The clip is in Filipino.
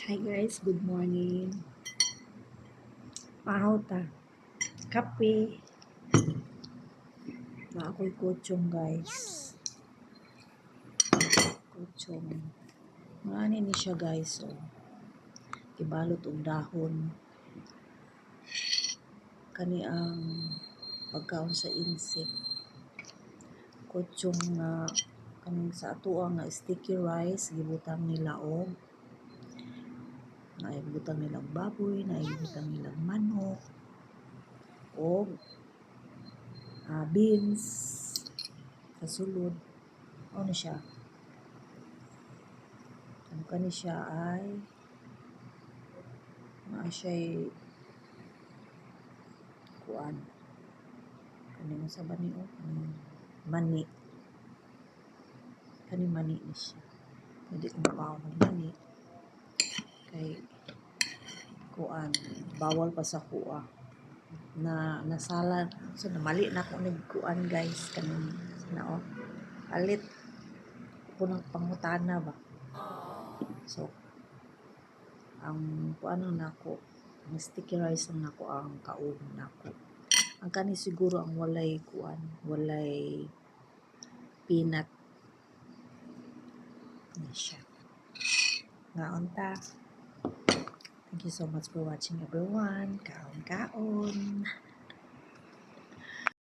Hi guys, good morning. Pahaw ta. Kape. Na ako'y kutsong guys. Kutsong. Maani ni siya guys. Oh. Ibalot og dahon. Kani ang pagkaon sa insect. Kutsong na kaning sa atoa nga sticky rice gibutang nila og naibutang nila og baboy, naibutang nila og manok og beans sa sulod. Ano siya? Ang kani siya ay siya'y kuan. Kani mo sa bani o mani. Kani mani ni siya. Pwede kong mapaon ng mani. Kay kuan. Bawal pa sa kuha. Na nasala. So namali na ako nagkuan guys. Kani na o. Alit. Punang pangutana ba. So ang kuano na ako. Ang sticky rice lang nako ang kaon nako. Ang kani siguro ang walay kuan. Walay peanut. Ni siya. Ngaon ta. Thank you so much for watching everyone. Kaon-kaon.